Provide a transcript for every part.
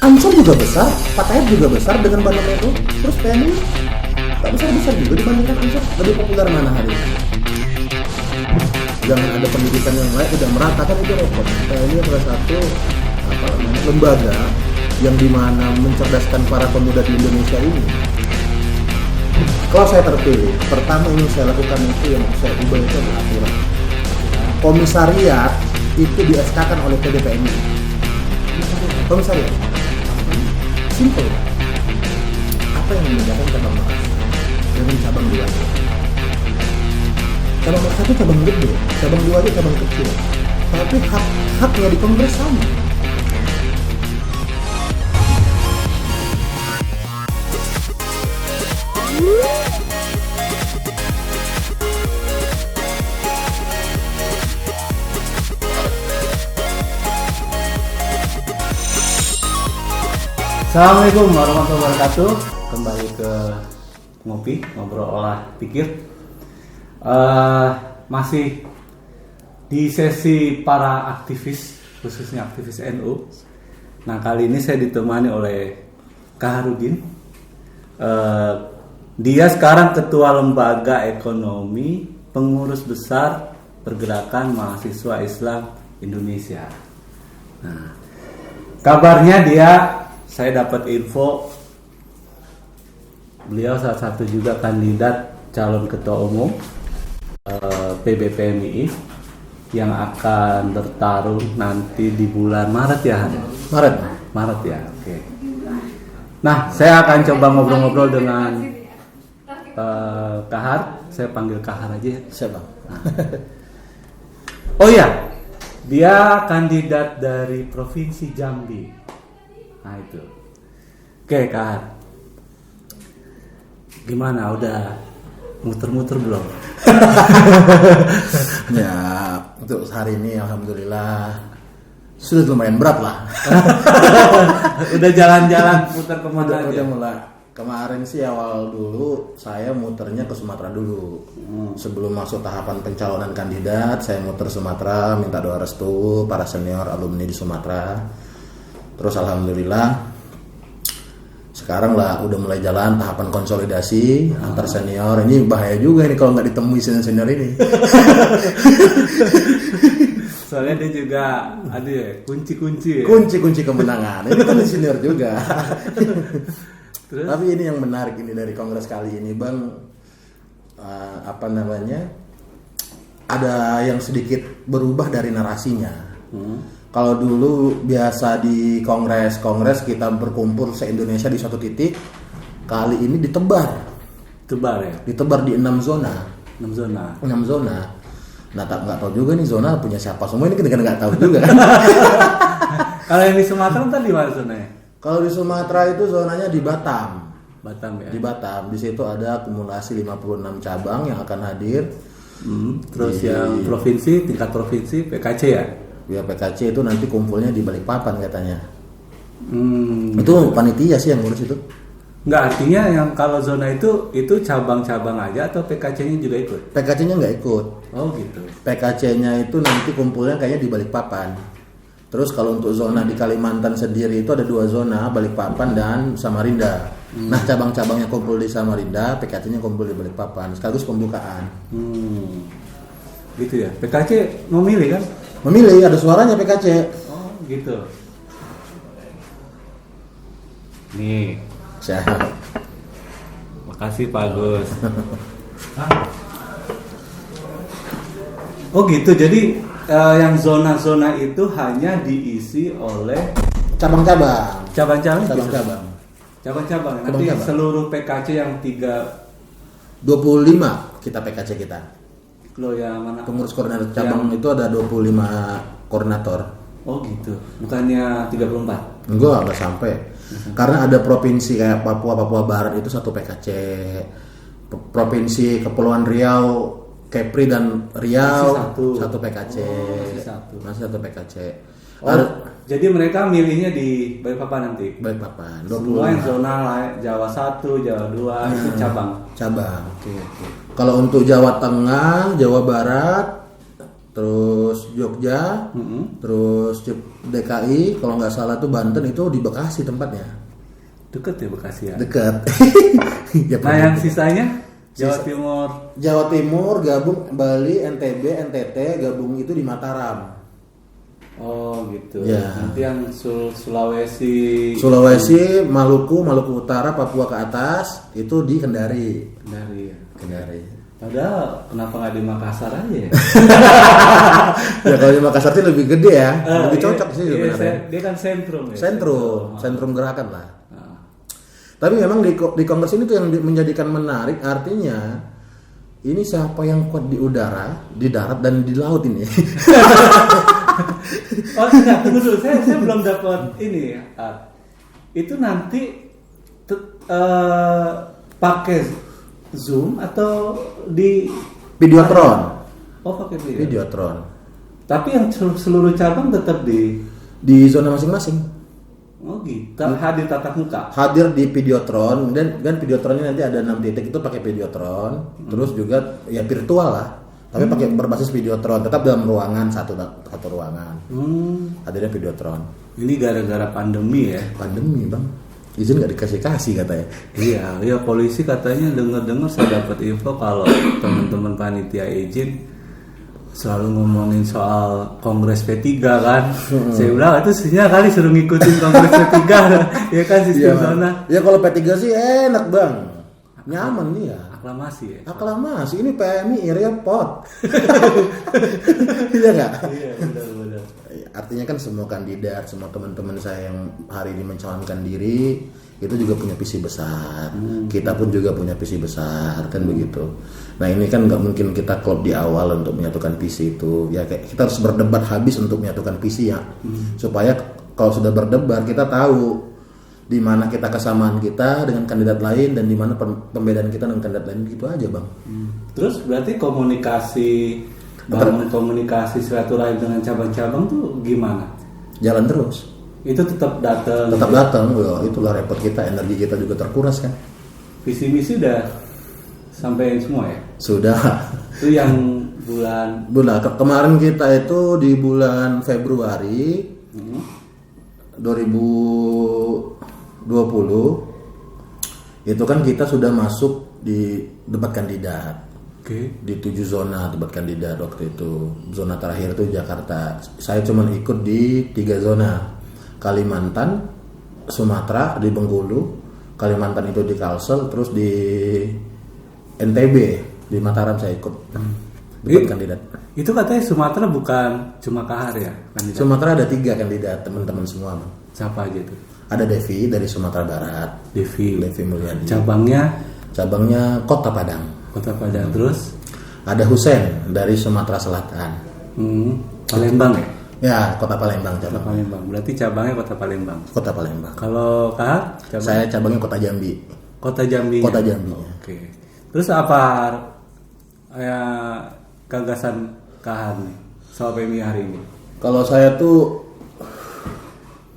Ansor juga besar, Fatayat juga besar dengan Banu Melo. Terus PNI tak besar-besar juga dibandingkan Ansor. Lebih populer mana hari ini? Jangan ada pendidikan yang lain udah merata kan itu repot. PNI adalah satu lembaga yang dimana mencerdaskan para pemuda di Indonesia ini. Kalau saya terpilih, pertama yang saya lakukan itu yang saya ubah itu adalah aturan. Komisariat itu di SK-kan oleh PDPNI. Komisariat. Simple. Apa yang membedakan cabang Makassar dengan cabang 2? Cabang Makassar itu cabang gede, cabang 2 itu cabang kecil. Tapi haknya di Kongres sama. Assalamualaikum warahmatullahi wabarakatuh. Kembali ke ngobrol olah pikir. Masih di sesi para aktivis, khususnya aktivis NU. Nah, kali ini saya ditemani oleh Kak Harudin. Dia sekarang ketua lembaga ekonomi, pengurus besar Pergerakan Mahasiswa Islam Indonesia. Nah, kabarnya saya dapat info beliau salah satu juga kandidat calon ketua umum PBPMI yang akan bertarung nanti di bulan Maret ya. Maret ya. Oke. Nah, saya akan coba ngobrol-ngobrol dengan Kahar. Saya panggil Kahar aja ya. Siapa? Nah. Oh ya, dia kandidat dari Provinsi Jambi. Nah itu. Oke Kak, gimana? Udah muter-muter belum? Ya, untuk hari ini alhamdulillah sudah lumayan berat lah. Udah jalan-jalan muter kemana aja? Udah mulai. Kemarin sih awal dulu saya muternya ke Sumatera dulu. Sebelum masuk tahapan pencalonan kandidat, saya muter Sumatera, minta doa restu para senior alumni di Sumatera. Terus alhamdulillah sekarang lah udah mulai jalan tahapan konsolidasi antar senior. Ini bahaya juga nih kalau nggak ditemui senior ini. Soalnya dia juga ada ya kunci-kunci ya? Kunci kemenangan. Ini kan senior juga. Terus? Tapi ini yang menarik ini dari kongres kali ini Bang, ada yang sedikit berubah dari narasinya. Kalau dulu biasa di kongres kita berkumpul se-Indonesia di satu titik, kali ini ditebar ya? Ditebar di 6 zona. Nah, nggak tahu juga nih zona punya siapa semua, ini kita nggak tahu juga kan. Kalau yang di Sumatera tadi di mana zonanya? Kalau di Sumatera itu zonanya di Batam ya. Di Batam, di situ ada akumulasi 56 cabang yang akan hadir. Terus yang tingkat provinsi PKC ya? Ya PKC itu nanti kumpulnya di Balikpapan katanya. Itu panitia sih yang ngurus itu. Enggak, artinya yang kalau zona itu cabang-cabang aja atau PKC-nya juga ikut? PKC-nya nggak ikut. Oh gitu. PKC-nya itu nanti kumpulnya kayaknya di Balikpapan. Terus kalau untuk zona di Kalimantan sendiri itu ada 2 zona, Balikpapan dan Samarinda. Nah, cabang-cabangnya kumpul di Samarinda, PKC-nya kumpul di Balikpapan. Sekaligus pembukaan. Gitu ya. PKC memilih kan? Memilih, ada suaranya PKC. Oh gitu. Nih. Siap. Makasih Pak Agus. Oh gitu, jadi yang zona-zona itu hanya diisi oleh cabang-cabang. Cabang-cabang. Nanti Cabang-cabang. seluruh PKC yang 25 kita PKC kita. Lo yang mana? Pengurus koordinator cabang itu ada 25 koordinator. Oh gitu. Bukannya 34? Enggak sampai. Karena ada provinsi kayak Papua Barat itu 1 PKC. Provinsi Kepulauan Riau, Kepri dan Riau satu PKC. Masih 1 PKC. Jadi mereka milihnya di Balikpapan nanti. Balikpapan. Semua yang zona Jawa 1, Jawa 2 itu cabang. Oke. Kalau untuk Jawa Tengah, Jawa Barat, terus Jogja, terus DKI, kalau nggak salah tuh Banten, itu di Bekasi tempatnya. Deket ya Bekasi ya. Dekat. Ya, Nah yang sisanya Jawa Timur gabung, Bali, NTB, NTT gabung itu di Mataram. Oh gitu. Ya. Nanti yang Sulawesi, Maluku Utara, Papua ke atas itu di Kendari. ya. Kendari. Padahal kenapa nggak di Makassar aja ya? Ya kalau di Makassar sih lebih gede ya, lebih cocok sih sebenarnya. Dia kan sentrum ya. Sentrum gerakan lah. Tapi memang di kongres ini tuh yang menjadikan menarik, artinya ini siapa yang kuat di udara, di darat dan di laut ini. Oh tidak, tunggu dulu, saya belum dapat ini ya. Itu nanti pakai Zoom atau di Videotron. Oh pakai Videotron. Tapi yang seluruh cabang tetap di zona masing-masing. Oh gitu. Hadir tatap muka. Hadir di Videotron, dan Videotronnya nanti ada 6 titik itu pakai Videotron. Terus juga ya virtual lah. Tapi pakai berbasis Videotron, tetap dalam ruangan satu ruangan. Hadirnya Videotron. Ini gara-gara pandemi ya. Pandemi, Bang. Izin nggak dikasih katanya. Iya, polisi katanya dengar saya dapat info kalau teman-teman panitia izin selalu ngomongin soal Kongres P3 kan. Saya bilang itu sinyal kali suruh ngikutin Kongres P3 ya kan sistem zona. Ya kalau P3 sih enak, Bang. Nyaman nih ya. Aklamasi ya. Aklamasi, ini PMI repot. Iya enggak? Iya, benar. Artinya kan semua kandidat, semua teman-teman saya yang hari ini mencalonkan diri itu juga punya visi besar. Kita pun juga punya visi besar, kan begitu. Nah ini kan nggak mungkin kita klop di awal untuk menyatukan visi itu. Ya kayak kita harus berdebat habis untuk menyatukan visi ya. Supaya kalau sudah berdebat kita tahu di mana kita kesamaan kita dengan kandidat lain dan di mana pembedaan kita dengan kandidat lain, gitu aja, Bang. Terus berarti komunikasi silaturahim dengan cabang-cabang tuh gimana? Jalan terus. Itu tetap datang. Itulah repot kita, energi kita juga terkuras kan. Visi misi udah sampai semua ya? Sudah. Itu yang bulan kemarin kita itu di bulan Februari 2020 itu kan kita sudah masuk di debat kandidat. Di 7 zona debat kandidat waktu itu. Zona terakhir itu Jakarta. Saya cuma ikut di 3 zona. Kalimantan, Sumatera di Bengkulu, Kalimantan itu di Kalsel, terus di NTB di Mataram saya ikut debat kandidat. Itu katanya Sumatera bukan cuma Kahar ya kandidat? Sumatera ada 3 kandidat, teman-teman semua. Siapa aja tuh? Ada Devi dari Sumatera Barat. Devi Mulyadi. Cabangnya Kota Padang. Terus ada Husen dari Sumatera Selatan. Palembang ya? Ya, Kota Palembang cabang. Kota Palembang. Berarti cabangnya Kota Palembang. Kota Palembang. Kalau Kahar? Saya cabangnya Kota Jambi. Kota Jambi. Oke. Terus apa gagasan Kahar nih soal PMI hari ini? Kalau saya tuh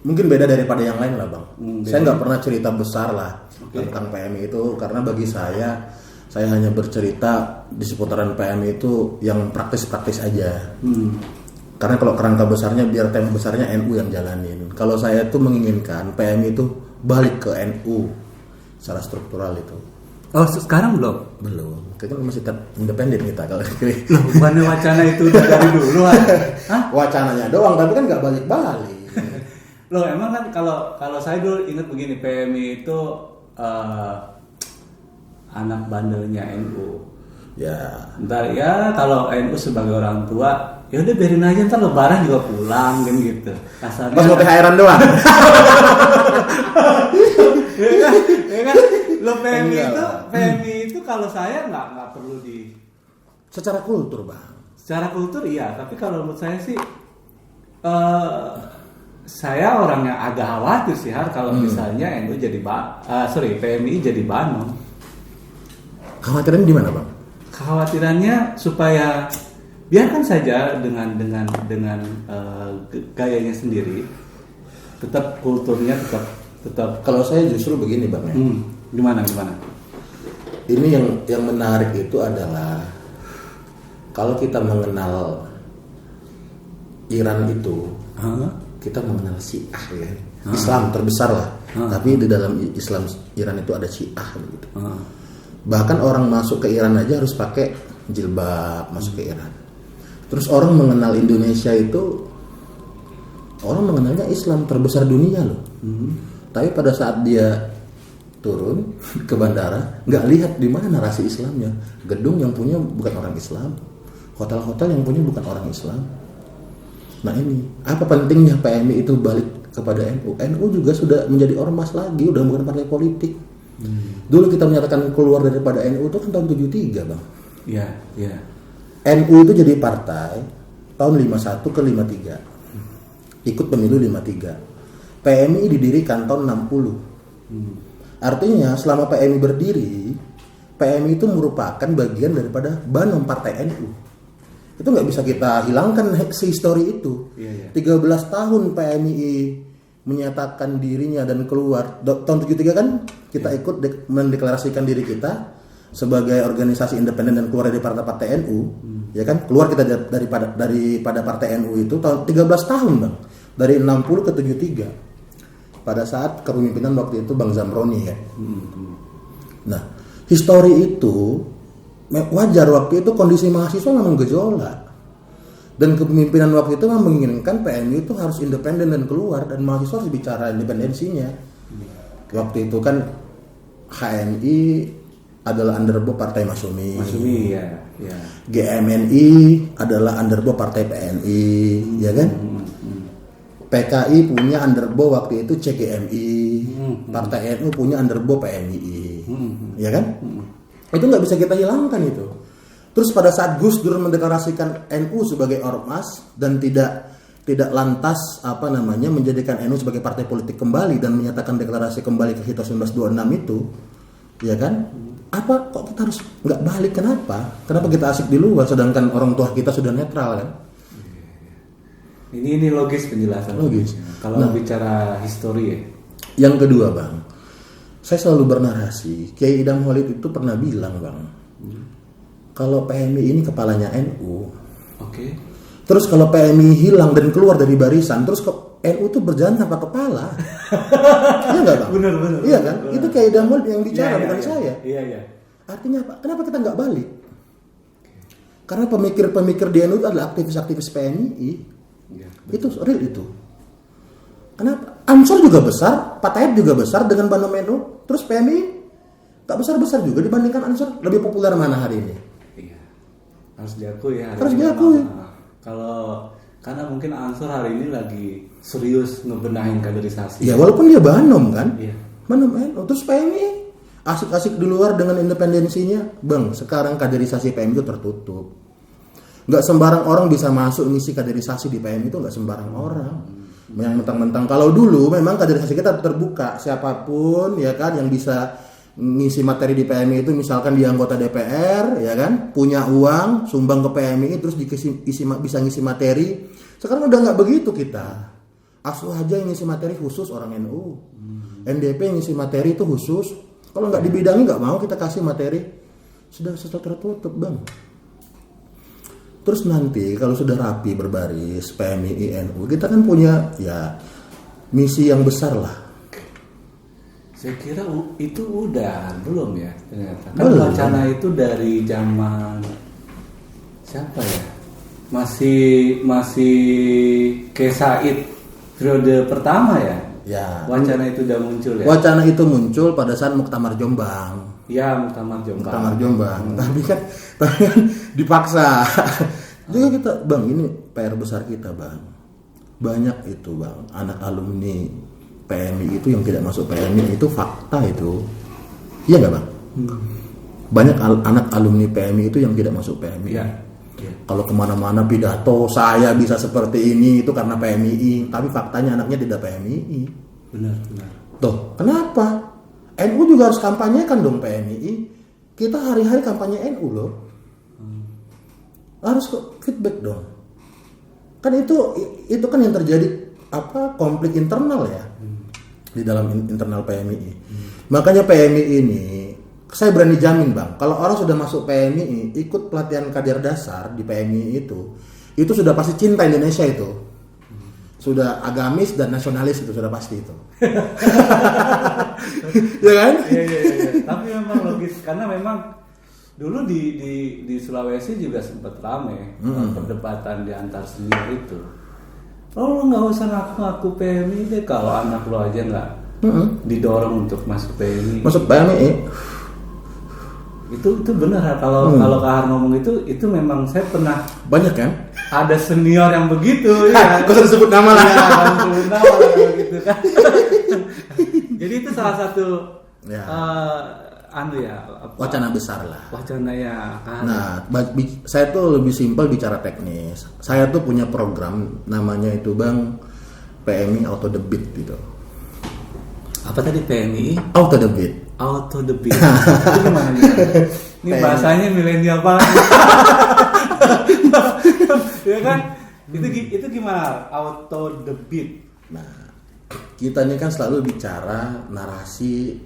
mungkin beda daripada yang lain lah, Bang. Saya nggak pernah cerita besar lah tentang PMI itu, karena bagi saya hanya bercerita di seputaran PMI itu yang praktis-praktis aja. Karena kalau kerangka besarnya, biar tema besarnya NU yang jalanin. Kalau saya tuh menginginkan PMI itu balik ke NU secara struktural itu. Oh, sekarang belum? Belum. Kita masih tetap independen kita kalau loh, bukannya wacana itu udah dari dulu Hah? Wacananya doang, tapi kan nggak balik-balik. Loh, emang kan kalau saya dulu ingat begini, PMI itu anak bandelnya NU. Ya. Ntar ya kalau NU sebagai orang tua, ya udah biarin aja, ntar lebaran juga pulang kan gitu. Kasarnya. Pas mau THR-an doang. Ya kan? Lo PMI itu kalau saya nggak perlu di. Secara kultur, Bang. Secara kultur iya, tapi kalau menurut saya sih, saya orang yang agak khawatir sih kalau misalnya NU jadi PMI jadi Banom. Khawatirannya di mana, Bang? Kekhawatirannya supaya biarkan saja dengan gayanya sendiri, tetap kulturnya tetap. Kalau saya justru begini, Bang ya. Gimana? Ini yang menarik itu adalah kalau kita mengenal Iran itu kita mengenal Syiah ya. Islam terbesar lah. Tapi di dalam Islam Iran itu ada Syiah gitu. Bahkan orang masuk ke Iran aja harus pakai jilbab masuk ke Iran. Terus orang mengenal Indonesia itu, orang mengenalnya Islam terbesar dunia loh. Tapi pada saat dia turun ke bandara, nggak lihat di mana narasi Islamnya. Gedung yang punya bukan orang Islam, hotel-hotel yang punya bukan orang Islam. Nah ini, apa pentingnya PMI itu balik kepada NU? NU juga sudah menjadi ormas lagi, udah bukan partai politik. Dulu kita menyatakan keluar daripada NU itu kan tahun 73 bang. Iya, iya. NU itu jadi partai tahun 51 ke 53. Ikut pemilu 53. PMI didirikan tahun 60. Artinya selama PMI berdiri, PMI itu merupakan bagian daripada Banom Partai NU. Itu nggak bisa kita hilangkan history itu. 13 tahun PMI menyatakan dirinya dan keluar. Tahun 73 kan kita ikut mendeklarasikan diri kita sebagai organisasi independen dan keluar dari partai NU. Ya kan, keluar kita daripada partai NU itu tahun 13 tahun bang, dari 60 ke 73. Pada saat kepemimpinan waktu itu Bang Zamroni ya. Nah, histori itu wajar waktu itu kondisi mahasiswa memang gejolak. Dan kepemimpinan waktu itu memang menginginkan PMI itu harus independen dan keluar, dan mahasiswa harus bicara independensinya. Waktu itu kan HMI adalah underbo Partai Masyumi. Masyumi ya. GMNI adalah underbo Partai PNI, ya kan? PKI punya underbo waktu itu CGMI, Partai NU punya underbo PMI, ya kan? Itu nggak bisa kita hilangkan itu. Terus pada saat Gus Dur mendeklarasikan NU sebagai ormas dan tidak lantas menjadikan NU sebagai partai politik kembali dan menyatakan deklarasi kembali ke Hito 1926 itu, ya kan? Apa kok kita harus nggak balik? Kenapa kita asik di luar sedangkan orang tua kita sudah netral kan? Ini logis penjelasan. Logis. Kalau bicara histori ya. Yang kedua bang, saya selalu bernarasi. Kiai Idham Holik itu pernah bilang bang, kalau PMI ini kepalanya NU. Oke. Terus kalau PMI hilang dan keluar dari barisan, terus NU tuh berjalan tanpa kepala. Iya nggak bang? Benar. Iya kan? Bener. Itu Kiai Idham Holik yang bicara, bukan saya. Iya. Artinya apa? Kenapa kita nggak balik? Karena pemikir-pemikir di NU itu adalah aktivis-aktivis PMI. Ya, itu real itu. Kenapa? Ansor juga besar, Patayat juga besar dengan Banom NU, terus PMI tak besar-besar juga dibandingkan Ansor. Lebih populer mana hari ini? Iya. Harus diakui ya. Harus diakui. Kalau karena mungkin Ansor hari ini lagi serius ngebenahin kaderisasi. Ya walaupun dia Banom kan. Iya. Banom NU, terus PMI asik-asik di luar dengan independensinya. Bang, sekarang kaderisasi PMI itu tertutup. Nggak sembarang orang bisa masuk ngisi kaderisasi di PMI, itu nggak sembarang orang. Yang mentang-mentang kalau dulu memang kaderisasi kita terbuka, siapapun ya kan yang bisa ngisi materi di PMI itu, misalkan dia anggota DPR ya kan, punya uang sumbang ke PMI terus bisa ngisi materi. Sekarang udah nggak begitu kita. Asuh aja yang ngisi materi khusus orang NU. NDP yang ngisi materi itu khusus. Kalau nggak dibidangi nggak mau kita kasih materi. Sudah tertutup bang. Terus nanti kalau sudah rapi berbaris PMI NU, kita kan punya ya misi yang besar lah. Saya kira itu udah belum ya ternyata. Kan wacana itu dari zaman siapa ya? Masih K. Said periode pertama ya. Ya. Wacana itu udah muncul ya. Wacana itu muncul pada saat Muktamar Jombang. Ya, Muktamar Jombang. Tapi kan dipaksa. Juga kita, bang, ini PR besar kita, bang. Banyak itu, bang, anak alumni PMI itu yang tidak masuk PMI, itu fakta itu. Iya nggak, bang? Banyak anak alumni PMI itu yang tidak masuk PMI. Iya. Kalau kemana-mana pidato saya bisa seperti ini itu karena PMI, tapi faktanya anaknya tidak PMI. Benar. Tuh, kenapa? NU juga harus kampanyekan dong PMI. Kita hari-hari kampanye NU loh. Harus feedback dong. Kan itu kan yang terjadi konflik internal ya di dalam internal PMI. Makanya PMI ini saya berani jamin bang, kalau orang sudah masuk PMI ikut pelatihan kader dasar di PMI itu sudah pasti cinta Indonesia itu. Sudah agamis dan nasionalis itu sudah pasti itu. Ya kan? Iya. Tapi memang logis karena memang dulu di Sulawesi juga sempat ramai perdebatan di antar senior itu. Lo nggak usah ngaku PMI deh kalau anak lo aja nggak didorong untuk masuk PMI. Masuk PMI? Itu benar kalau Kahar ngomong itu memang saya pernah banyak kan? Ada senior yang begitu ya. Kau sudah sebut nama lah. Ya, sebut nama lah gitu kan. Jadi itu salah satu wacana besar lah. Wacana ya. Nah, saya tuh lebih simpel bicara teknis. Saya tuh punya program namanya itu Bang PMI Auto Debit gitu. Apa tadi PMI? Auto Debit. Auto Debit. Itu gimana? Ini bahasanya milenial banget. Ya kan? Itu gimana? Auto Debit. Nah, kita ini kan selalu bicara narasi.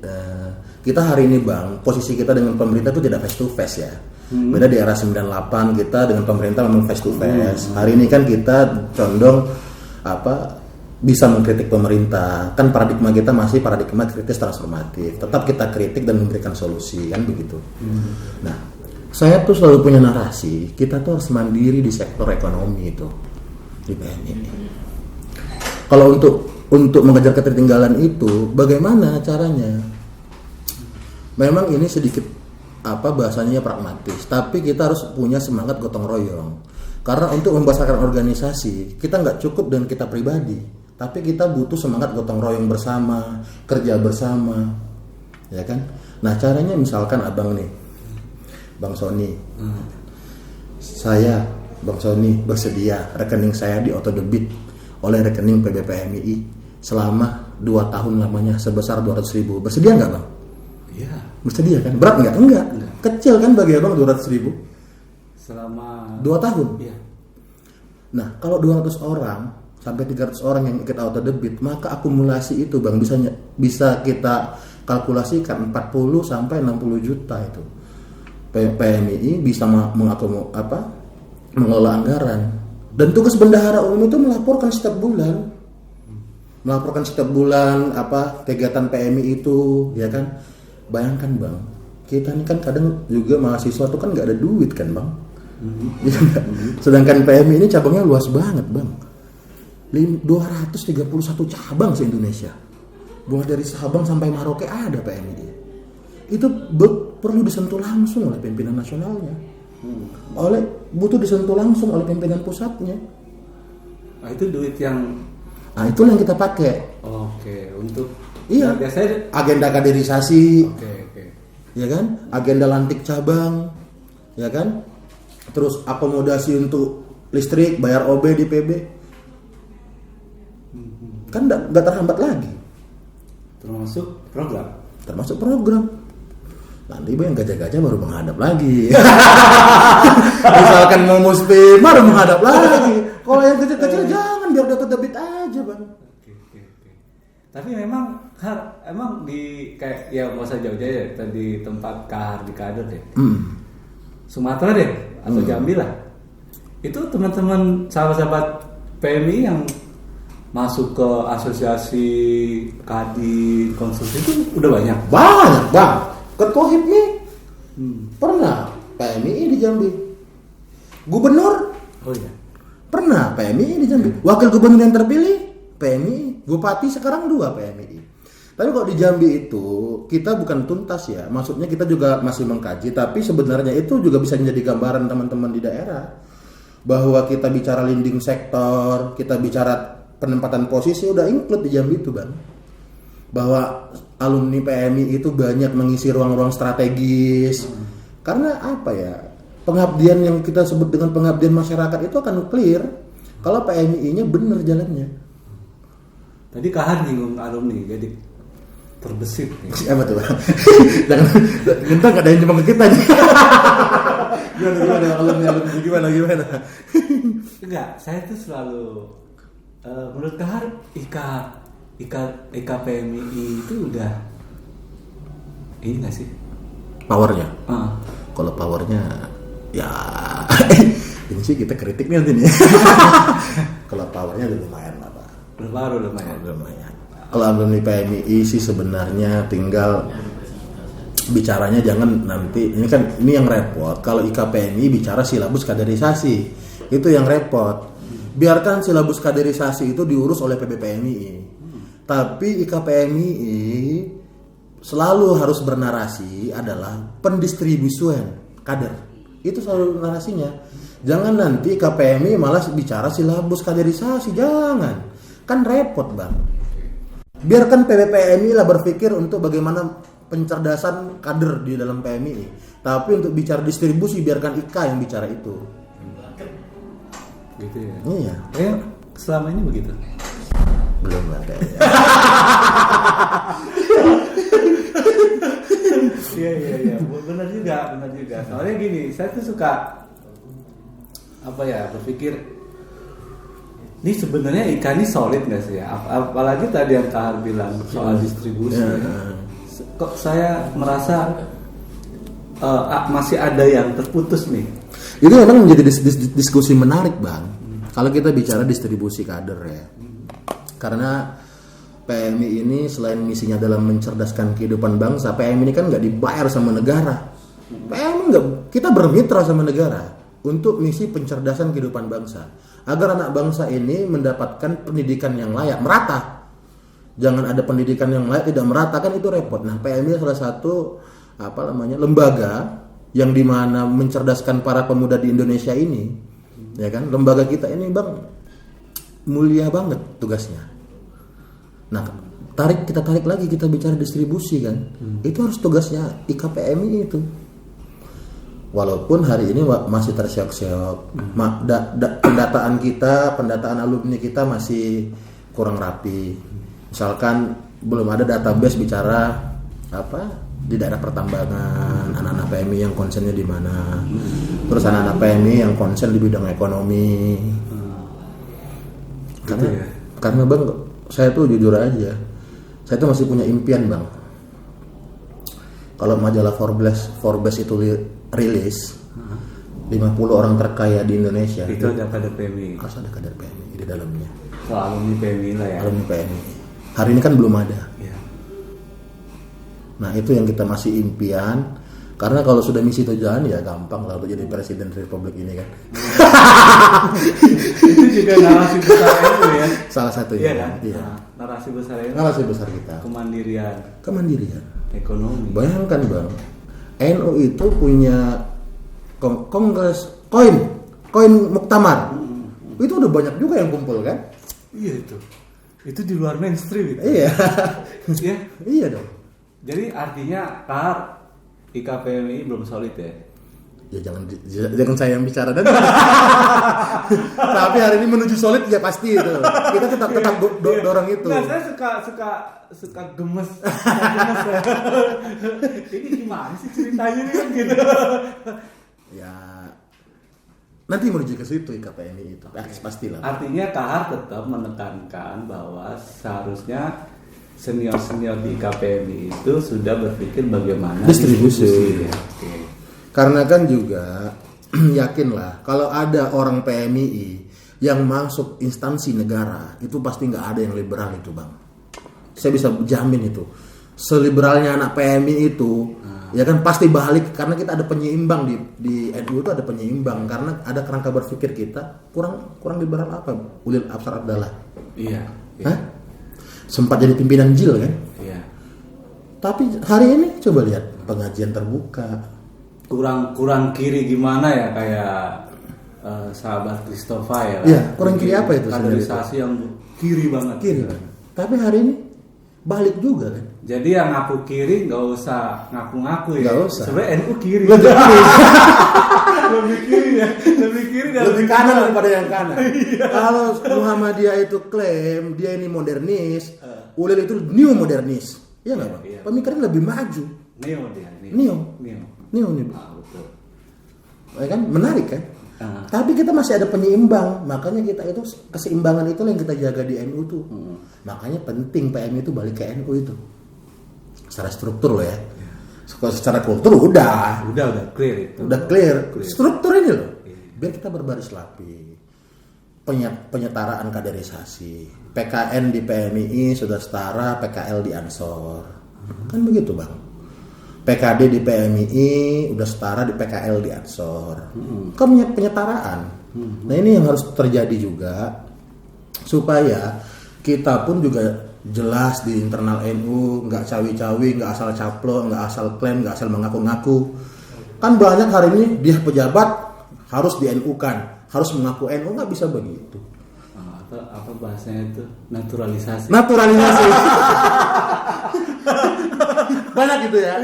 Kita hari ini Bang, posisi kita dengan pemerintah itu tidak face to face ya. Beda di era 98 kita dengan pemerintah memang face to face. Hari ini kan kita condong bisa mengkritik pemerintah. Kan paradigma kita masih paradigma kritis transformatif. Tetap kita kritik dan memberikan solusi kan begitu. Nah, saya tuh selalu punya narasi, kita tuh harus mandiri di sektor ekonomi itu di PMI ini. Kalau untuk mengejar ketertinggalan itu, bagaimana caranya? Memang ini sedikit bahasanya pragmatis, tapi kita harus punya semangat gotong royong. Karena untuk membesarkan organisasi, kita nggak cukup dengan kita pribadi, tapi kita butuh semangat gotong royong bersama, kerja bersama, ya kan? Nah caranya misalkan abang nih, Bang Sony, saya Bang Sony bersedia rekening saya di auto debit oleh rekening PBPMI selama 2 tahun lamanya sebesar 200.000. Bersedia nggak Bang? Iya. Bersedia kan? Berat nggak? Enggak. Kecil kan bagi abang 200.000? Selama 2 tahun? Iya. Nah kalau 200 orang sampai 300 orang yang ikut auto debit, maka akumulasi itu Bang bisa kita kalkulasikan 40 sampai 60 juta itu. PMI bisa mengelola anggaran, dan tugas bendahara umum itu melaporkan setiap bulan kegiatan PMI itu, ya kan? Bayangkan Bang, kita ini kan kadang juga mahasiswa tuh kan nggak ada duit kan Bang, sedangkan PMI ini cabangnya luas banget Bang, 231 cabang se Indonesia, mulai dari Sabang sampai Merauke ada PMI. Itu perlu disentuh langsung oleh pimpinan nasionalnya, butuh disentuh langsung oleh pimpinan pusatnya. Nah, itu duit yang itulah yang kita pakai. Oke, untuk biasanya agenda kaderisasi, oke. Ya kan, agenda lantik cabang, ya kan, terus akomodasi untuk listrik, bayar OB di PB, kan nggak terhambat lagi. Termasuk program. Nanti yang gajah-gajah baru menghadap lagi. Misalkan mau muspin baru menghadap lagi. Kalau yang kecil-kecil jangan, biar dapat debit aja Bang. Oke. Tapi memang di kayak ya nggak usah jauh-jauh ya, di tempat Kahar di Kader deh. Sumatera deh atau Jambi lah. Itu teman-teman sahabat-sahabat PMI yang masuk ke asosiasi Kadin konstruksi itu udah banyak Bang. Ketua HIPMI pernah PMI di Jambi, gubernur pernah PMI di Jambi, wakil gubernur yang terpilih PMI, bupati sekarang 2 PMI. Tapi kalau di Jambi itu kita bukan tuntas ya, maksudnya kita juga masih mengkaji, tapi sebenarnya itu juga bisa menjadi gambaran teman-teman di daerah bahwa kita bicara leading sektor, kita bicara penempatan posisi udah include di Jambi itu Bang. Bahwa alumni PMI itu banyak mengisi ruang-ruang strategis. Karena pengabdian yang kita sebut dengan pengabdian masyarakat itu akan clear kalau PMI-nya benar jalannya. Tadi Kahar nyinggung alumni, jadi terbesit nih. Apa tuh? Jangan ada yang cuma ke kita nih. Gimana alumni gimana? Enggak, saya tuh selalu menurut Kahar IKPMI itu udah ini nggak sih powernya? Kalau powernya ya Ini sih kita kritik nih nanti nih. Kalau powernya udah lumayan lah Pak. Lumayan. Kalau alumni PMII sih sebenarnya tinggal bicaranya jangan nanti ini yang repot. Kalau IKPMI bicara silabus kaderisasi itu yang repot. Biarkan silabus kaderisasi itu diurus oleh PBPMII. Tapi IKPMII selalu harus bernarasi adalah pendistribusian kader. Itu selalu narasinya. Jangan nanti IKPMII malah bicara silabus kaderisasi, jangan. Kan repot Bang. Biarkan PBPMII lah berpikir untuk bagaimana pencerdasan kader di dalam PMII. Tapi untuk bicara distribusi biarkan IK yang bicara itu. Gitu ya. Iya. Selama ini begitu. Belum lah kayaknya. Iya. Benar juga. Soalnya gini, saya tuh suka berpikir ini sebenarnya ikan ini solid nggak sih ya? Apalagi tadi yang Kahar bilang soal distribusi. Kok saya merasa masih ada yang terputus nih. Itu memang menjadi diskusi menarik Bang. Kalau kita bicara distribusi kader ya. Karena PMI ini selain misinya dalam mencerdaskan kehidupan bangsa, PMI ini kan nggak dibayar sama negara. PMI kita bermitra sama negara untuk misi pencerdasan kehidupan bangsa. Agar anak bangsa ini mendapatkan pendidikan yang layak, merata. Jangan ada pendidikan yang layak tidak merata, kan itu repot. Nah, PMI salah satu lembaga yang dimana mencerdaskan para pemuda di Indonesia ini, ya kan? Lembaga kita ini Bang mulia banget tugasnya. Nah, kita tarik lagi kita bicara distribusi kan. Itu harus tugasnya IKPMI itu. Walaupun hari ini masih terseok-seok, pendataan alumni kita masih kurang rapi. Misalkan belum ada database bicara di daerah pertambangan, anak-anak PMI yang konsennya di mana, terus anak-anak PMI yang konsen di bidang ekonomi. Karena Bang, saya tuh jujur aja, saya tuh masih punya impian Bang. Kalau majalah Forbes itu rilis 50 orang terkaya di Indonesia, itu ada kader PMI. Harus ada kader PMI di dalamnya. Alumni PMI lah ya. Alumni PMI. Hari ini kan belum ada. Ya. Nah itu yang kita masih impian. Karena kalau sudah misi itu jalan ya gampang lah jadi presiden Republik ini kan. Itu juga narasi besar itu ya. Salah satunya. Iya kan? Iya. Narasi besar itu. Narasi besar kita. Kemandirian. Ekonomi. Bayangkan Bang, NU itu punya kongres koin muktamar. Itu udah banyak juga yang kumpul kan? Iya itu. Itu di luar mainstream itu. Iya. Iya. Iya dong. Jadi artinya IKPMI belum solid ya? Ya jangan saya yang bicara dan. Tapi hari ini menuju solid ya pasti itu. Kita tetap dorong itu. Nah, saya suka gemes. Ya. Ini gimana sih ceritanya nih gitu? Ya nanti menuju ke situ IKPMI itu pastilah. Artinya Kahar tetap menekankan bahwa seharusnya senior di IKPMI itu sudah berpikir bagaimana distribusi. Ya. Okay. Karena kan juga yakinlah kalau ada orang PMII yang masuk instansi negara itu pasti nggak ada yang liberal itu Bang. Saya bisa jamin itu. Seliberalnya anak PMI itu ya kan pasti balik karena kita ada penyeimbang di NU itu ada penyeimbang karena ada kerangka berpikir kita kurang liberal apa Ulil Absar Abdallah. Iya. Hah? Sempat jadi pimpinan JIL kan? Iya. Tapi hari ini coba lihat pengajian terbuka. Kurang kiri gimana ya kayak sahabat Christopher ya. Iya, kurang kiri apa itu? Kaderisasi yang kiri banget. Kiri kan. Tapi hari ini balik juga kan. Jadi yang ngaku kiri nggak usah ngaku-ngaku ya. Nggak usah. Sebenarnya NU kiri. Lebih kiri ya. Lebih kanan daripada yang kanan. Kalau Muhammadiyah itu klaim dia ini modernis, Ulil itu neo modernis. Iya nggak Bang? Iya. Pemikiran lebih maju. Neo nih. Betul. Ya kan menarik kan? Tapi kita masih ada penyeimbang, makanya kita itu keseimbangan itu yang kita jaga di NU tuh. Makanya penting PMI itu balik ke NU itu. Secara struktur loh ya. Secara kultur udah clear itu. Udah clear. Struktur ini loh. biar kita berbaris rapi. Penyetaraan kaderisasi, PKN di PMII sudah setara PKL di Ansor, kan begitu bang. PKD di PMII udah setara di PKL di Ansor, kan penyetaraan. Nah ini yang harus terjadi juga supaya kita pun juga jelas di internal NU, nggak cawi-cawi, nggak asal caplo, nggak asal klaim, nggak asal mengaku-ngaku. Kan banyak hari ini dia pejabat harus di NU kan. Harus mengaku NU, nggak bisa begitu. Apa bahasanya itu? Naturalisasi. Banyak gitu ya.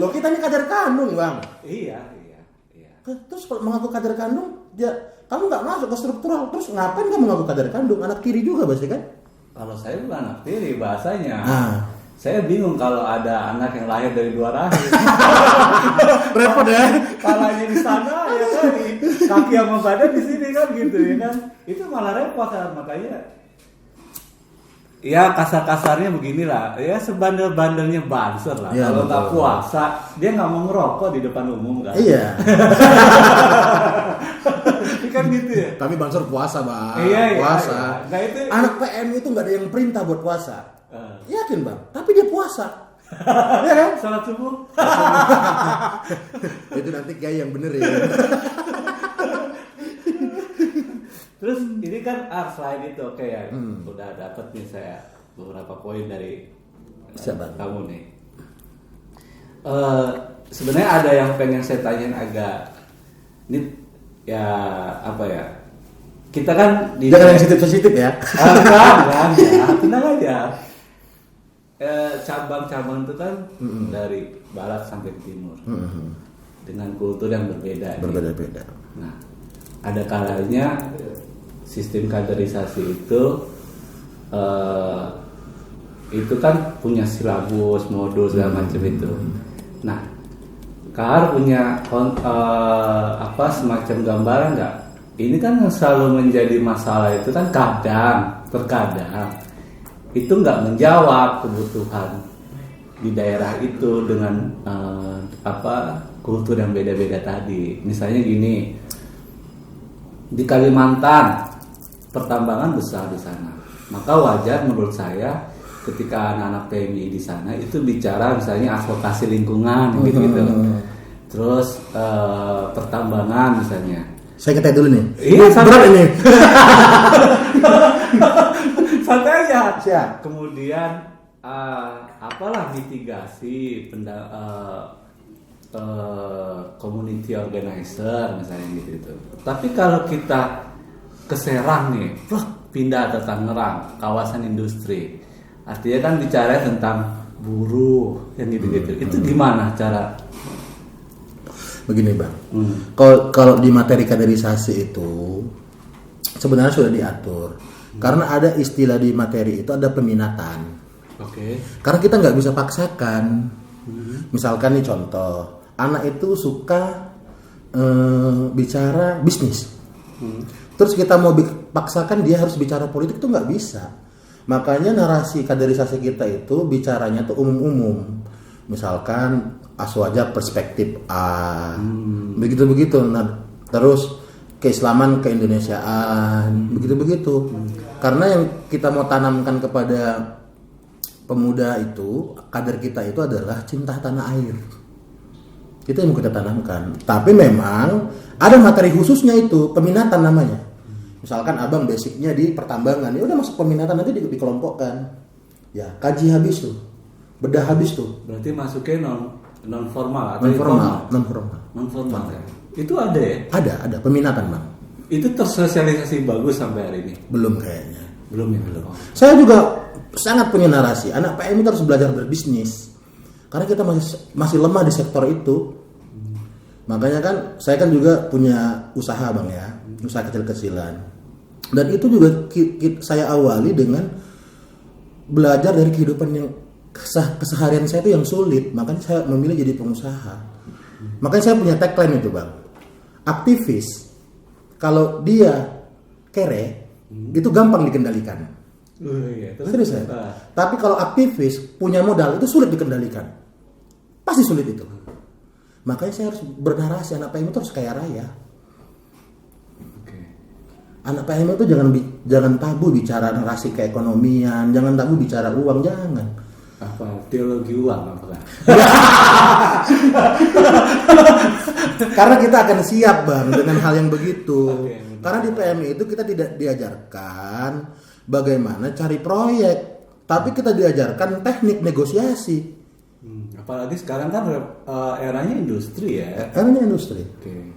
Loh kita ini kader kandung bang. Iya. Terus kalau mengaku kader kandung, ya kamu nggak masuk ke struktural. Terus ngapain kamu mengaku kader kandung? Anak tiri juga pasti kan? Kalau saya bukan anak tiri bahasanya. Saya bingung kalau ada anak yang lahir dari dua rahim. Repot ya. Palanya di sana ya kan, kaki sama badan di sini kan gitu ya kan. Itu malah repot kan, makanya. Ya kasar-kasarnya beginilah, ya sebandel-bandelnya banser lah. Ya, kalau nggak puasa, dia nggak mau ngerokok di depan umum kan. Iya. Kan gitu ya. Kami banser puasa bang. Iya. Puasa. Iya. Nah, itu. Anak PMI itu nggak ada yang perintah buat puasa. Yakin bang, tapi dia puasa. Ya kan? Salat subuh. Itu nanti kayak yang bener ya. Terus ini kan selain itu oke ya, udah dapet nih saya beberapa poin dari kamu nih. Sebenarnya ada yang pengen saya tanyain agak ini ya apa ya? Kita kan di jangan yang sensitif ya. Enggak, ya, tenang aja. Cabang-cabang itu kan dari barat sampai ke timur dengan kultur yang berbeda-beda. Nah, ada kalanya sistem kaderisasi itu kan punya silabus, modul segala macam itu. Nah, Kahar punya semacam gambaran nggak? Ini kan yang selalu menjadi masalah itu kan terkadang itu nggak menjawab kebutuhan di daerah itu dengan kultur yang beda-beda tadi. Misalnya gini, di Kalimantan pertambangan besar di sana, maka wajar menurut saya ketika anak-anak PMI di sana itu bicara misalnya advokasi lingkungan gitu. Terus pertambangan misalnya. Saya ngetek dulu nih. Iya, berat ini. Santai aja. Siap. Kemudian mitigasi community organizer misalnya gitu. Tapi kalau kita ke Serang nih, pindah ke Tangerang, kawasan industri, artinya kan bicara tentang buruh yang gitu-gitu. Itu gimana cara? Begini bang, kalau di materi kaderisasi itu sebenarnya sudah diatur. Karena ada istilah di materi itu ada peminatan. Oke. Karena kita nggak bisa paksakan. Misalkan nih contoh, anak itu suka bicara bisnis. Terus kita mau paksakan dia harus bicara politik itu nggak bisa. Makanya narasi kaderisasi kita itu bicaranya tuh umum-umum. Misalkan aswaja perspektif A, begitu-begitu. Nah, terus keislaman, keindonesiaan, begitu-begitu. Karena yang kita mau tanamkan kepada pemuda itu, kader kita itu adalah cinta tanah air. Itu yang mau kita tanamkan. Tapi memang ada materi khususnya itu, peminatan namanya. Misalkan abang basicnya di pertambangan, ya udah masuk peminatan nanti dikelompokkan. Ya, kaji habis tuh, bedah habis tuh. Berarti masuknya non formal atau non formal. Ya? Itu ada ya? Ada peminatan bang. Itu tersosialisasi bagus sampai hari ini? Belum kayaknya. Belum. Saya juga sangat punya narasi. Anak PM itu harus belajar berbisnis. Karena kita masih lemah di sektor itu. Makanya kan saya kan juga punya usaha bang ya, usaha kecil-kecilan. Dan itu juga saya awali dengan belajar dari kehidupan yang keseharian saya itu yang sulit. Makanya saya memilih jadi pengusaha. Makanya saya punya tagline itu bang. Aktivis kalau dia kere itu gampang dikendalikan. Serius ya. Tapi kalau aktivis punya modal itu sulit dikendalikan. Pasti sulit itu. Makanya saya harus bernarasi anak PM itu harus kaya raya. anak PMI itu jangan tabu bicara narasi keekonomian, jangan tabu bicara uang, jangan. Apa teologi uang apakah? Karena kita akan siap bang dengan hal yang begitu. Oke, karena di PMI itu kita tidak diajarkan bagaimana cari proyek, tapi kita diajarkan teknik negosiasi. Apalagi sekarang kan eranya industri ya. Eranya industri. Oke.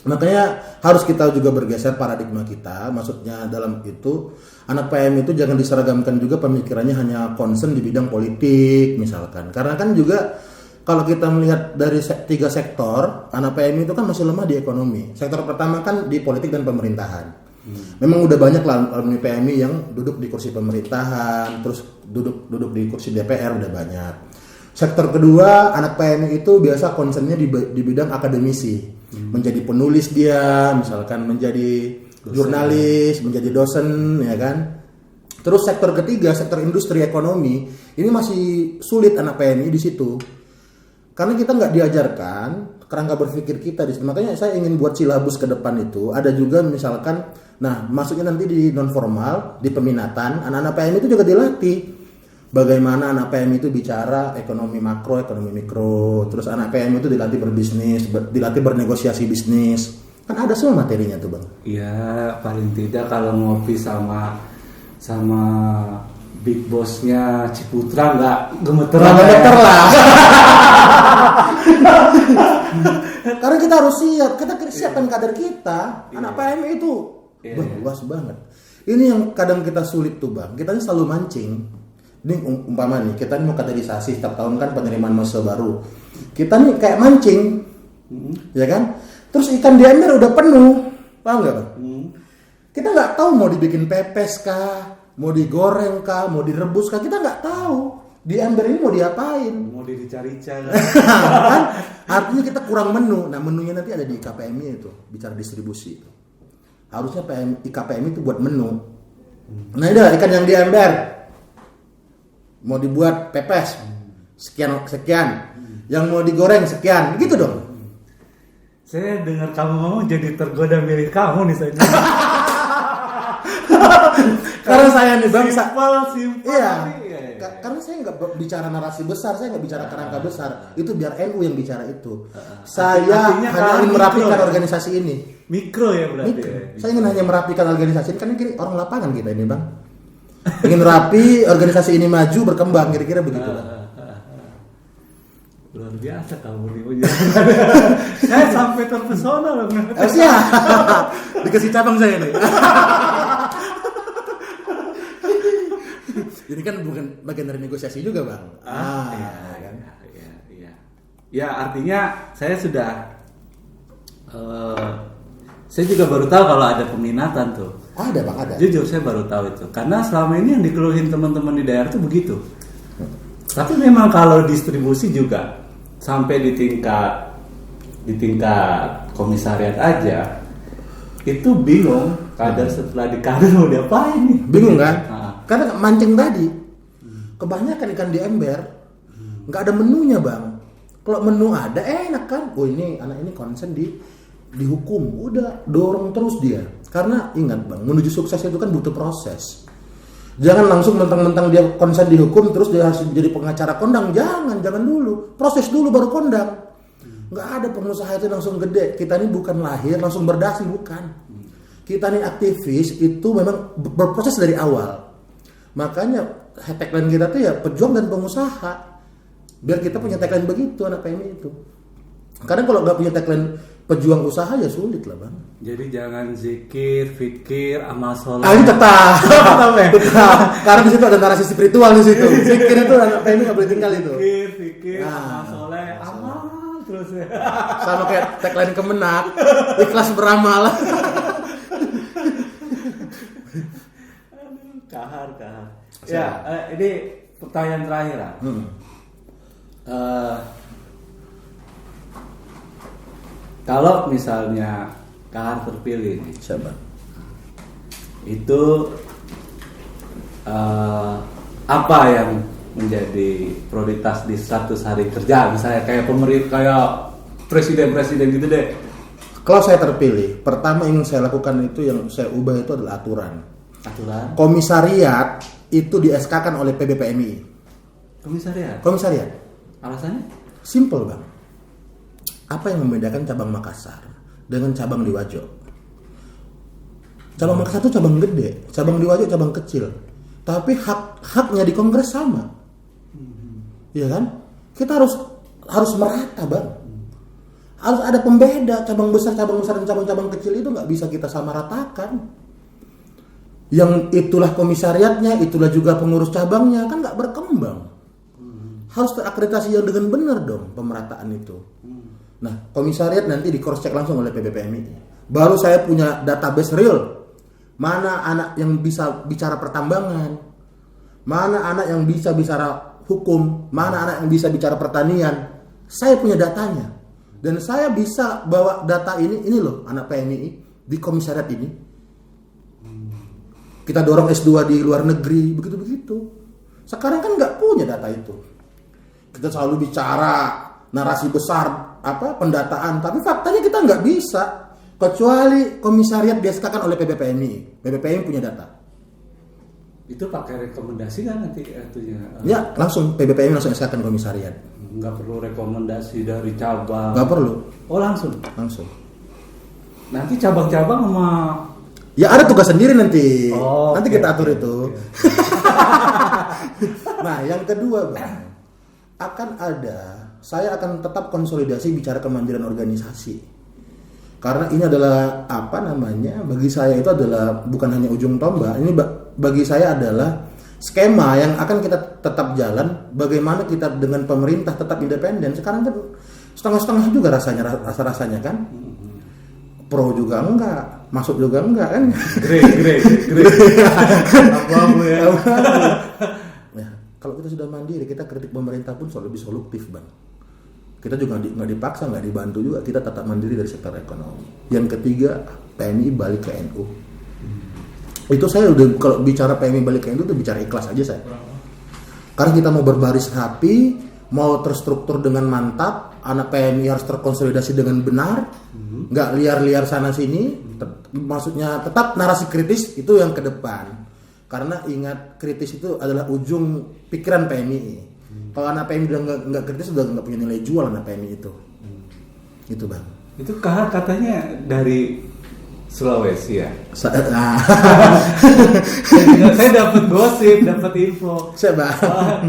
Makanya harus kita juga bergeser paradigma kita. Maksudnya dalam itu anak PMI itu jangan diseragamkan juga pemikirannya hanya concern di bidang politik misalkan. Karena kan juga kalau kita melihat dari 3 sektor, anak PMI itu kan masih lemah di ekonomi. Sektor pertama kan di politik dan pemerintahan. Memang udah banyak lah alumni PMI yang duduk di kursi pemerintahan, terus duduk di kursi DPR udah banyak. Sektor kedua, anak PMI itu biasa concernnya di bidang akademisi. Menjadi penulis dia, misalkan menjadi jurnalis, menjadi dosen, ya kan. Terus sektor ketiga, sektor industri ekonomi, ini masih sulit anak PMI di situ. Karena kita nggak diajarkan kerangka berpikir kita di situ. Makanya saya ingin buat silabus ke depan itu. Ada juga misalkan, nah masuknya nanti di non formal, di peminatan, anak-anak PMI itu juga dilatih. Bagaimana anak PMI itu bicara ekonomi makro, ekonomi mikro. Terus anak PMI itu dilatih berbisnis, dilatih bernegosiasi bisnis. Kan ada semua materinya tuh bang. Iya, paling tidak kalau ngopi sama big bossnya Ciputra nggak gemeteran. Gemeter lah. Karena kita harus siap, kita siapkan kader kita. Anak PMI itu luas banget. Ini yang kadang kita sulit tuh bang. Kita ini selalu mancing. Ini umpama nih, kita mau kaderisasi setiap tahun kan penerimaan mahasiswa baru. Kita nih kayak mancing, ya kan? Terus ikan di ember udah penuh, paham nggak bang? Kita nggak tahu mau dibikin pepes kah, mau digoreng kah, mau direbus kah, kita nggak tahu. Di ember ini mau diapain? Mau dirica-rica kan? Artinya kita kurang menu. Nah menunya nanti ada di IKPMI itu, bicara distribusi itu. Harusnya IKPMI itu buat menu. Nah ini ikan yang di ember. Mau dibuat pepes sekian, yang mau digoreng sekian, gitu dong. Saya dengar kamu ngomong jadi tergoda milih kamu nih saya. Karena saya nih bang, simpel. Iya. Karena saya nggak bicara narasi besar, saya nggak bicara kerangka besar. Itu biar NU yang bicara itu. Saya hanya ingin merapikan organisasi ini. Mikro ya berarti. Mikro. Saya ingin hanya merapikan organisasi ini, karena orang lapangan kita ini bang. Ingin rapi, organisasi ini maju, berkembang, kira-kira begitu. Luar biasa kamu nih. Saya sampai terpesona loh. Siap. Dikasih cabang saya nih. Ini kan bukan bagian dari negosiasi juga bang. Iya. Ya artinya saya sudah. Saya juga baru tahu kalau ada peminatan tuh. Ada bang, ada. Jujur saya baru tahu itu. Karena selama ini yang dikeluhin teman-teman di daerah itu begitu. Tapi memang kalau distribusi juga sampai di tingkat komisariat aja itu bingung. Kader setelah di kader mau diapain nih? Bingung kan? Karena mancing tadi. Kebanyakan ikan di ember. Nggak ada menunya bang. Kalau menu ada enak kan? Oh ini anak ini konsen dihukum, udah dorong terus dia. Karena ingat bang, menuju sukses itu kan butuh proses. Jangan langsung mentang-mentang dia konsen dihukum terus dia harus jadi pengacara kondang. Jangan dulu. Proses dulu baru kondang. Nggak ada pengusaha itu langsung gede. Kita ini bukan lahir langsung berdasi, bukan. Kita ini aktivis itu memang berproses dari awal. Makanya tagline kita tuh ya pejuang dan pengusaha. Biar kita punya tagline begitu anak PMI itu. Karena kalau nggak punya tagline pejuang usaha ya sulit lah bang. Jadi jangan zikir, fikir, amal soleh. Ini tetap. Karena di situ ada narasi spiritual di situ. Zikir itu anak PMI nggak boleh tinggal itu. Fikir, amal soleh, amal terus ya. Sama kayak tagline Kemenak, ikhlas beramal. Kahar. Ya, ini pertanyaan terakhir lah. Kalau misalnya Kahar terpilih nih, Siapa? Itu apa yang menjadi prioritas di 100 hari kerja? Misalnya kayak pemerintah, kayak presiden gitu deh. Kalau saya terpilih, pertama yang saya lakukan itu yang saya ubah itu adalah aturan. Komisariat itu di SK-kan oleh PBPMI. Komisariat. Alasannya? Simple bang. Apa yang membedakan cabang Makassar dengan cabang di Wajo? Cabang Makassar itu cabang gede, cabang di Wajo cabang kecil. Tapi haknya di Kongres sama. Iya kan? Kita harus merata bang. Harus ada pembeda cabang besar dan cabang-cabang kecil itu nggak bisa kita samaratakan. Yang itulah komisariatnya, itulah juga pengurus cabangnya, kan nggak berkembang. Harus terakreditasi yang dengan benar dong pemerataan itu. Nah, komisariat nanti di cross check langsung oleh PBPMI. Baru saya punya database real. Mana anak yang bisa bicara pertambangan, mana anak yang bisa bicara hukum, mana anak yang bisa bicara pertanian. Saya punya datanya. Dan saya bisa bawa data ini loh anak PMI di komisariat ini. Kita dorong S2 di luar negeri, begitu-begitu. Sekarang kan nggak punya data itu. Kita selalu bicara narasi besar, pendataan, tapi faktanya kita nggak bisa. Kecuali komisariat diaskakan oleh PBPMI. PBPMI punya data. Itu pakai rekomendasi kan nanti itunya? Ya, langsung PBPMI langsung askakan komisariat. Nggak perlu rekomendasi dari cabang. Nggak perlu. Oh langsung. Nanti cabang-cabang sama. Ya ada tugas sendiri nanti. Nanti kita atur itu. Nah yang kedua bang, saya akan tetap konsolidasi bicara kemandirian organisasi. Karena ini adalah bagi saya itu adalah bukan hanya ujung tombak. Ini bagi saya adalah skema yang akan kita tetap jalan. Bagaimana kita dengan pemerintah tetap independen. Sekarang kan setengah-setengah juga rasanya kan. Pro juga enggak, masuk juga enggak kan. Great. Apa ya? Nah, kalau kita sudah mandiri, kita kritik pemerintah pun selalu lebih solutif bang. Kita juga nggak dipaksa, nggak dibantu juga, kita tetap mandiri dari sektor ekonomi. Yang ketiga, PMI balik ke NU. Itu saya udah kalau bicara PMI balik ke NU itu bicara ikhlas aja saya. Karena kita mau berbaris rapi, mau terstruktur dengan mantap, anak PMI harus terkonsolidasi dengan benar, nggak liar-liar sana sini. Maksudnya tetap narasi kritis itu yang ke depan. Karena ingat kritis itu adalah ujung pikiran PMI. Kalau anak PMI udah nggak kritis udah nggak punya nilai jual anak PMI itu. Gitu bang. Itu katanya dari Sulawesi ya. Saya dapat gosip, dapat info.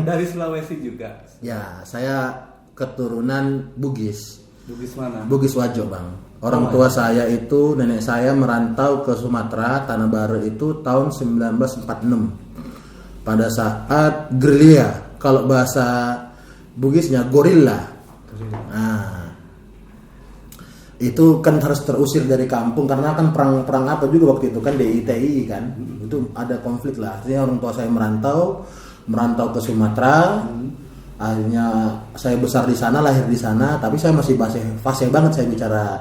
Dari Sulawesi juga. Ya, saya keturunan Bugis. Bugis mana? Bugis Wajo bang. Orang tua saya itu, nenek saya merantau ke Sumatera, Tanah Baru itu tahun 1946. Pada saat gerilya. Kalau bahasa Bugisnya gorilla. Nah, itu kan harus terusir dari kampung karena kan perang apa juga waktu itu kan DITI kan. Itu ada konflik lah. Artinya orang tua saya merantau ke Sumatera. Akhirnya saya besar di sana, lahir di sana, tapi saya masih fasih banget saya bicara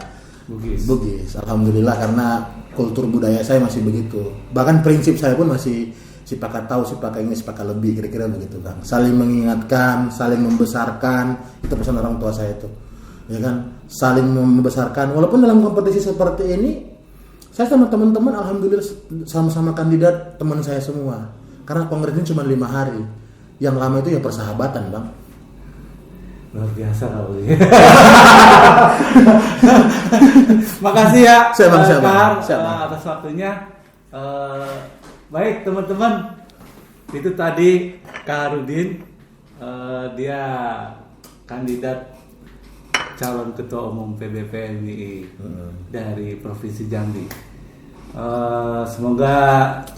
Bugis. Alhamdulillah karena kultur budaya saya masih begitu. Bahkan prinsip saya pun masih sipakat tahu, sipakat ingin, sipakat lebih, kira-kira begitu bang. Saling mengingatkan, saling membesarkan, itu pesan orang tua saya itu, ya kan, saling membesarkan. Walaupun dalam kompetisi seperti ini, saya sama teman-teman, alhamdulillah sama-sama kandidat teman saya semua. Karena kongres ini cuma 5 hari, yang lama itu ya persahabatan bang. Luar biasa kali. Makasih ya, siap, atas waktunya. Baik teman-teman, itu tadi Kak Harudin, dia kandidat calon ketua umum PBPMI dari Provinsi Jambi. Semoga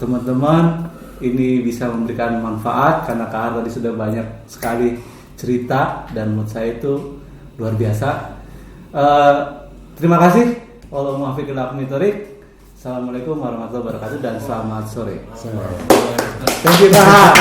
teman-teman ini bisa memberikan manfaat karena Kak Har tadi sudah banyak sekali cerita dan menurut saya itu luar biasa. Terima kasih. Waalaikumsalam. Assalamualaikum warahmatullahi wabarakatuh dan selamat sore. Thank you Pak.